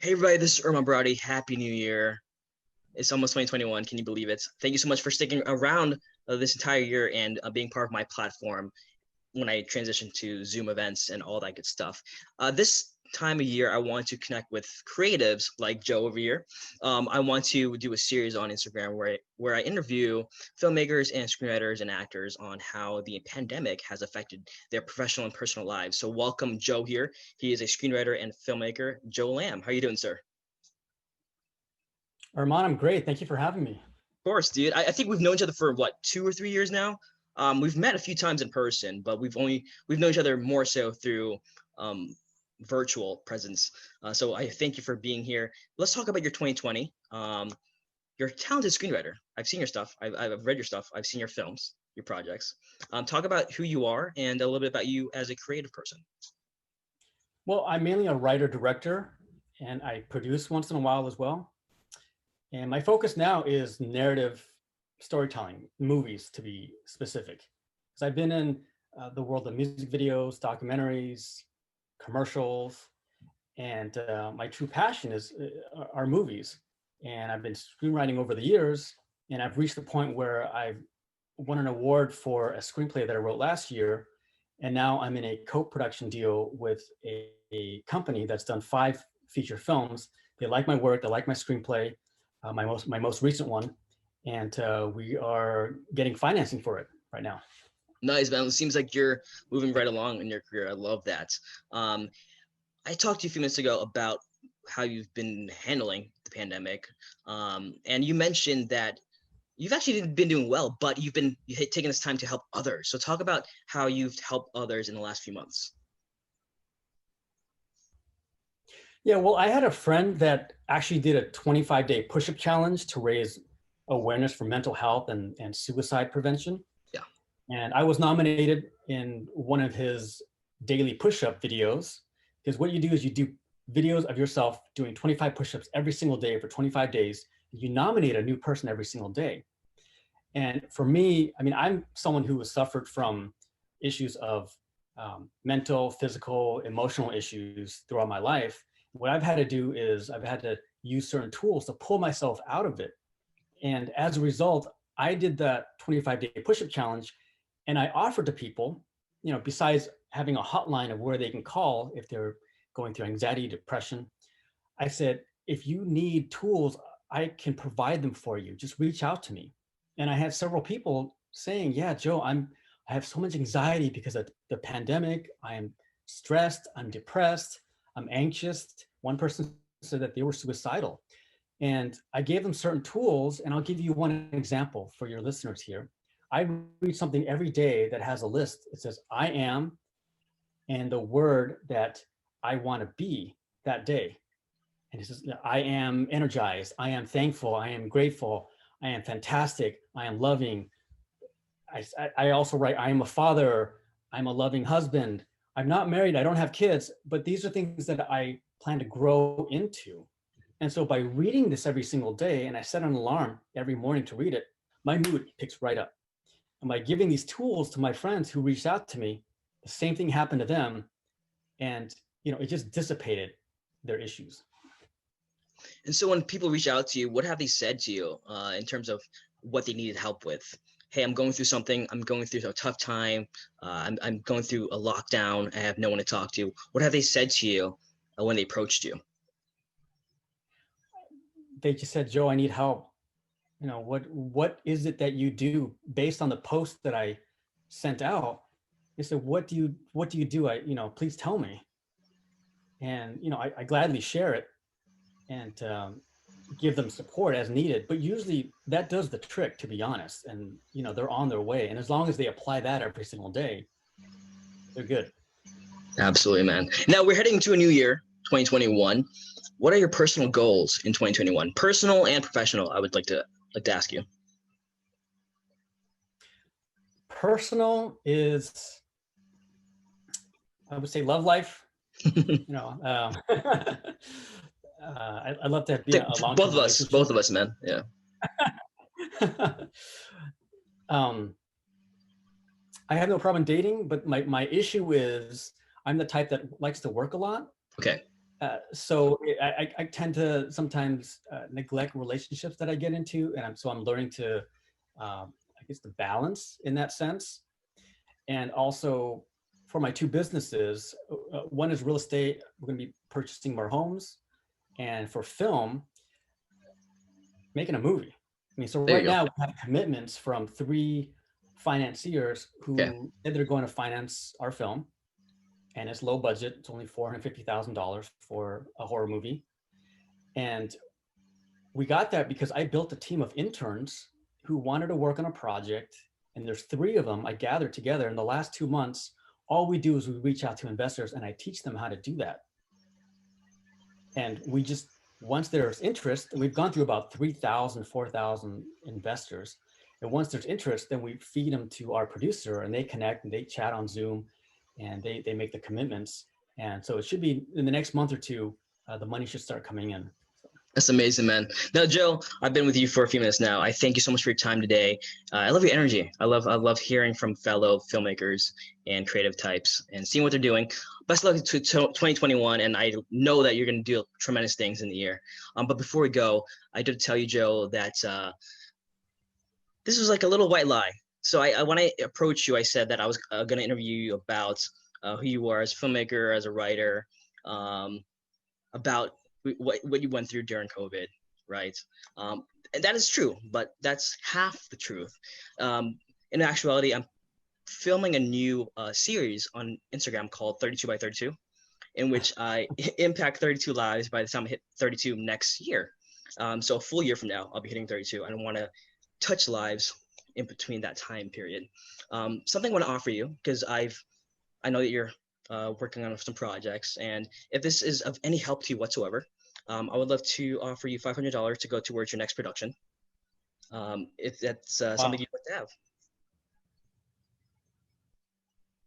Hey everybody, this is Irma Brody. Happy New Year. It's almost 2021. Can you believe it? Thank you so much for sticking around this entire year and being part of my platform when I transitioned to Zoom events and all that good stuff. This time of year, I want to connect with creatives like Joe over here. I want to do a series on Instagram where I interview filmmakers and screenwriters and actors on how the pandemic has affected their professional and personal lives. So welcome Joe here. He is a screenwriter and filmmaker. Joe Lamb, how are you doing, sir? Armand, I'm great. Thank you for having me. Of course, dude. I think we've known each other for what, 2 or 3 years now. We've met a few times in person, but we've known each other more so through um, virtual presence. So I thank you for being here. Let's talk about your 2020. You're a talented screenwriter. I've seen your stuff. I've read your stuff. I've seen your films, your projects. Talk about who you are and a little bit about you as a creative person. Well, I'm mainly a writer-director, and I produce once in a while as well. And my focus now is narrative storytelling, movies to be specific. Because I've been in the world of music videos, documentaries, commercials, and my true passion is are movies. And I've been screenwriting over the years, and I've reached the point where I've won an award for a screenplay that I wrote last year. And now I'm in a co-production deal with a company that's done 5 feature films. They like my work, they like my screenplay, my most recent one, and we are getting financing for it right now. Nice, man. It seems like you're moving right along in your career. I love that. Um, I talked to you a few minutes ago about how you've been handling the pandemic, and you mentioned that you've actually been doing well, but you've taken this time to help others. So talk about how you've helped others in the last few months. Yeah, well, I had a friend that actually did a 25-day push-up challenge to raise awareness for mental health and suicide prevention. Yeah, And I was nominated in one of his daily push-up videos, because what you do is you do videos of yourself doing 25 push-ups every single day for 25 days. You nominate a new person every single day. And for me, I mean, I'm someone who has suffered from issues of mental, physical, emotional issues throughout my life. What I've had to do is I've had to use certain tools to pull myself out of it. And as a result, I did that 25-day push-up challenge, and I offered to people, besides having a hotline of where they can call if they're going through anxiety, depression, I said, if you need tools, I can provide them for you. Just reach out to me. And I had several people saying, yeah, Joe, I have so much anxiety because of the pandemic. I am stressed, I'm depressed, I'm anxious. One person said that they were suicidal. And I gave them certain tools, and I'll give you one example for your listeners here. I read something every day that has a list. It says, I am, and the word that I want to be that day. And it says, I am energized, I am thankful, I am grateful, I am fantastic, I am loving. I also write, I am a father, I'm a loving husband, I'm not married, I don't have kids, but these are things that I plan to grow into. And so by reading this every single day, and I set an alarm every morning to read it, my mood picks right up. And by giving these tools to my friends who reached out to me, the same thing happened to them. And, it just dissipated their issues. and so when people reach out to you, what have they said to you in terms of what they needed help with? Hey, I'm going through something. I'm going through a tough time. I'm going through a lockdown. I have no one to talk to. What have they said to you when they approached you? They just said, Joe, I need help. What is it that you do based on the post that I sent out? They said, what do you do? Please tell me. And, I gladly share it and give them support as needed. But usually that does the trick, to be honest. And, they're on their way. And as long as they apply that every single day, they're good. Absolutely, man. Now we're heading to a new year, 2021. What are your personal goals in 2021? Personal and professional, I would like to ask you. Personal is, I would say, love life. I'd love to be a long-term relationship. Both of us, man. Yeah. I have no problem dating, but my issue is I'm the type that likes to work a lot. Okay. I tend to sometimes neglect relationships that I get into, and I'm learning to, I guess, the balance in that sense. And also for my two businesses, one is real estate. We're going to be purchasing more homes, and for film, making a movie. I mean, so There right you go. now we have commitments from three financiers Okay. who said they're going to finance our film, and it's low budget. It's only $450,000 for a horror movie. And we got that because I built a team of interns who wanted to work on a project. And there's three of them I gathered together in the last 2 months. All we do is we reach out to investors and I teach them how to do that. And we just, once there's interest, and we've gone through about 3,000, 4,000 investors. And once there's interest, then we feed them to our producer and they connect and they chat on Zoom and they make the commitments. And so it should be in the next month or two, the money should start coming in. That's amazing, man. Now, Joe, I've been with you for a few minutes now. I thank you so much for your time today. I love your energy. I love hearing from fellow filmmakers and creative types and seeing what they're doing. Best of luck to 2021, and I know that you're going to do tremendous things in the year. But before we go, I did tell you, Joe, that this was like a little white lie. So when I approached you, I said that I was going to interview you about who you are as a filmmaker, as a writer, about what you went through during COVID, right? And that is true, but that's half the truth. In actuality, I'm filming a new series on Instagram called 32 by 32, in which I impact 32 lives by the time I hit 32 next year. So a full year from now, I'll be hitting 32. I don't want to touch lives in between that time period. Something I want to offer you, because I know that you're working on some projects. And if this is of any help to you whatsoever, I would love to offer you $500 to go towards your next production. If that's something you'd like to have.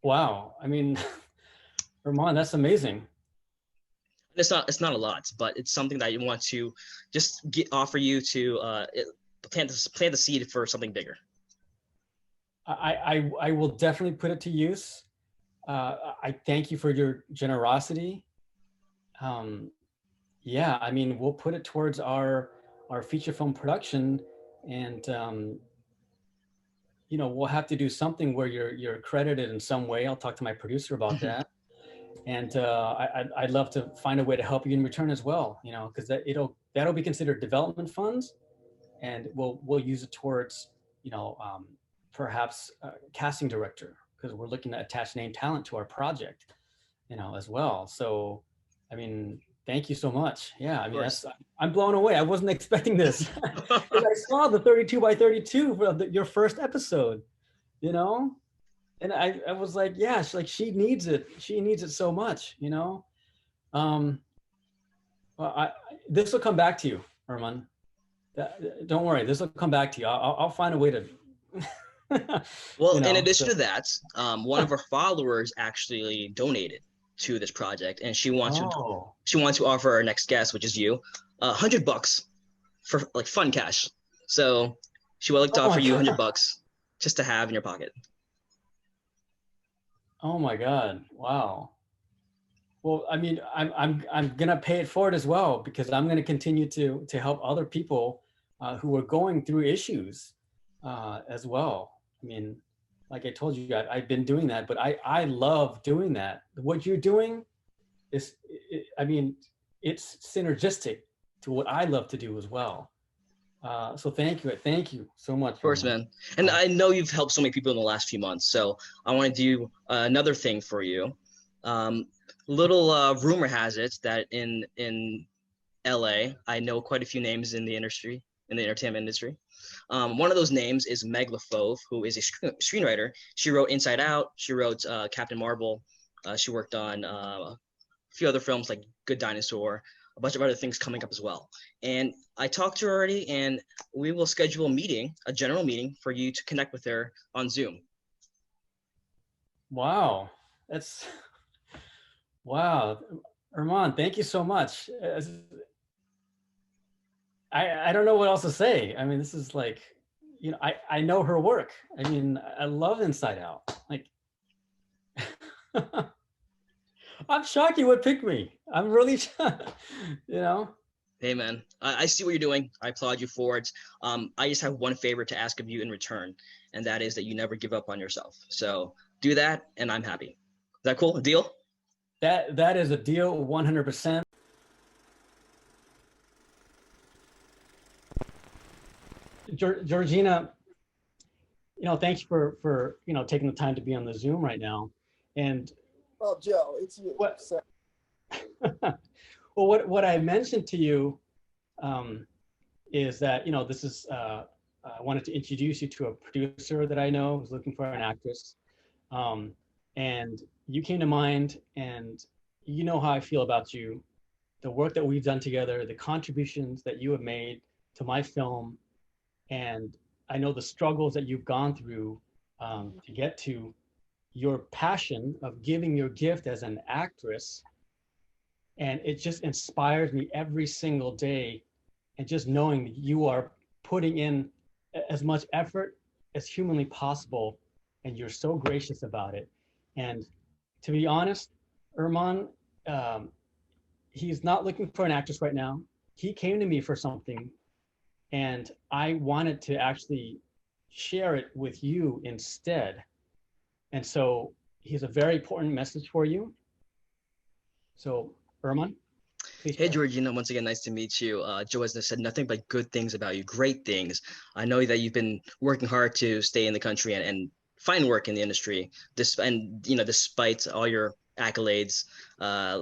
Wow. I mean, Ramon, that's amazing. It's not a lot, but it's something that you want to just offer you to plant the seed for something bigger. I will definitely put it to use. I thank you for your generosity. Yeah, I mean, we'll put it towards our feature film production, and we'll have to do something where you're credited in some way. I'll talk to my producer about that, and I'd love to find a way to help you in return as well. Because that'll be considered development funds, and we'll use it towards perhaps casting director, because we're looking to attach name talent to our project, as well. So, I mean, thank you so much. Yeah, I mean, I'm blown away. I wasn't expecting this. Because I saw the 32 by 32 for your first episode, and I was like, yeah, she needs it. She needs it so much, Well, this will come back to you, Herman. Don't worry, this will come back to you. I'll find a way to. Well, in addition to that, one of our followers actually donated to this project, and she wants to offer our next guest, which is you, $100 for like fun cash. So she would like to offer you $100 just to have in your pocket. Oh my God! Wow. Well, I mean, I'm gonna pay it forward as well, because I'm gonna continue to help other people who are going through issues as well. I mean, like I told you, I've been doing that, but I love doing that. What you're doing is, I mean, it's synergistic to what I love to do as well. So thank you so much. Of course, man. And I know you've helped so many people in the last few months, so I want to do another thing for you. Little rumor has it that in LA, I know quite a few names in the industry, in the entertainment industry. One of those names is Meg LaFauve, who is a screenwriter. She wrote Inside Out. She wrote Captain Marvel. She worked on a few other films like Good Dinosaur, a bunch of other things coming up as well. And I talked to her already, and we will schedule a general meeting for you to connect with her on Zoom. Wow. Wow. Herman, thank you so much. I don't know what else to say. I mean, this is like, I know her work. I mean, I love Inside Out. Like, I'm shocked you would pick me. I'm really, you know. Hey man, I see what you're doing. I applaud you for it. I just have one favor to ask of you in return, and that is that you never give up on yourself. So do that, and I'm happy. Is that cool? Deal? That is a deal, 100%. Georgina, thanks for taking the time to be on the Zoom right now. And Well, Joe, it's you. what So. well, what I mentioned to you is that this is I wanted to introduce you to a producer that I know who's looking for an actress, and you came to mind, and you know how I feel about you, the work that we've done together, the contributions that you have made to my film, and I know the struggles that you've gone through to get to your passion of giving your gift as an actress. And it just inspires me every single day. And just knowing that you are putting in as much effort as humanly possible, and you're so gracious about it. And to be honest, Erman, um, he's not looking for an actress right now. He came to me for something, and I wanted to actually share it with you instead. And so he has a very important message for you. So, Erman, please. Hey, Georgina, once again, nice to meet you. Joe has said nothing but good things about you, great things. I know that you've been working hard to stay in the country and find work in the industry. Despite all your accolades,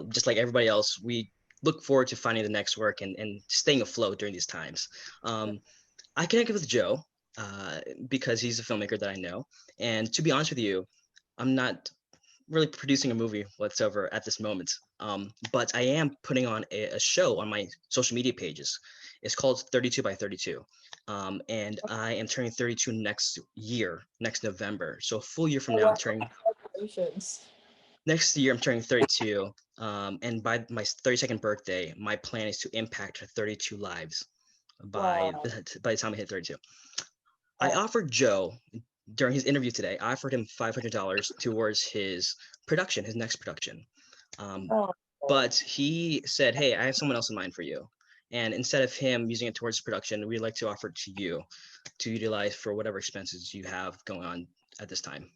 just like everybody else, we look forward to finding the next work and staying afloat during these times. I connected with Joe because he's a filmmaker that I know. And to be honest with you, I'm not really producing a movie whatsoever at this moment. But I am putting on a show on my social media pages. It's called 32 by 32. And I am turning 32 next year, next November. So a full year from now, I'm turning. Congratulations. Next year, I'm turning 32. And by my 32nd birthday, my plan is to impact 32 lives by Wow. by the time I hit 32. I offered Joe during his interview today. I offered him $500 towards his production, his next production. Oh. But he said, "Hey, I have someone else in mind for you." And instead of him using it towards production, we'd like to offer it to you to utilize for whatever expenses you have going on at this time.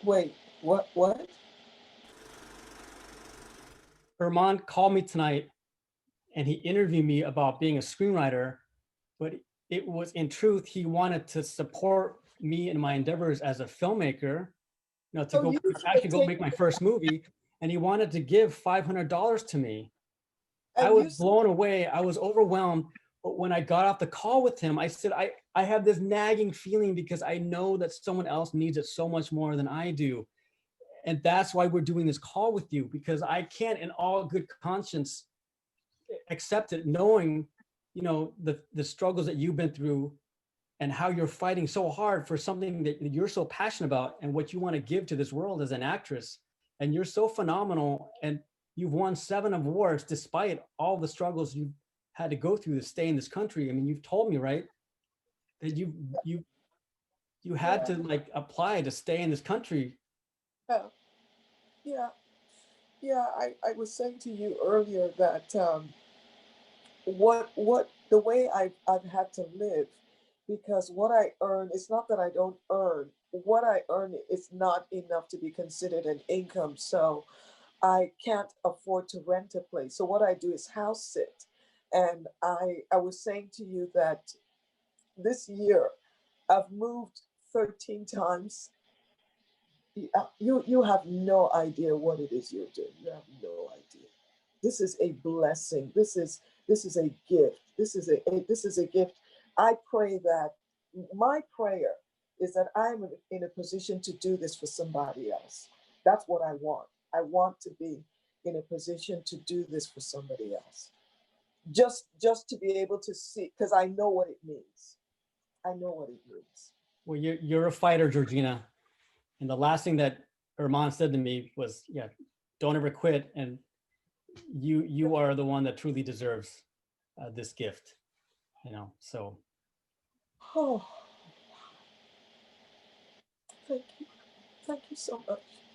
Wait, what? Erman called me tonight and he interviewed me about being a screenwriter, but it was in truth, he wanted to support me in my endeavors as a filmmaker, to go actually go make my first movie. And he wanted to give $500 to me. I was blown away. I was overwhelmed. But when I got off the call with him, I said, I have this nagging feeling because I know that someone else needs it so much more than I do. And that's why we're doing this call with you, because I can't in all good conscience accept it, knowing, the struggles that you've been through and how you're fighting so hard for something that you're so passionate about and what you want to give to this world as an actress. And you're so phenomenal, and you've won 7 awards despite all the struggles you've had to go through to stay in this country. I mean, you've told me, right, that you had to apply to stay in this country. Yeah. I was saying to you earlier that what the way I've had to live, because what I earn, it's not that I don't earn. What I earn is not enough to be considered an income. So I can't afford to rent a place. So what I do is house sit. And I was saying to you that this year I've moved 13 times. You have no idea what it is you're doing. You have no idea. This is a blessing. This is a gift. This is a gift. I pray that my prayer is that I'm in a position to do this for somebody else. That's what I want. I want to be in a position to do this for somebody else. Just to be able to see, because I know what it means. I know what it means. Well, you're a fighter, Georgina. And the last thing that Erman said to me was, yeah, don't ever quit. And you are the one that truly deserves this gift, so. Oh, thank you. Thank you so much.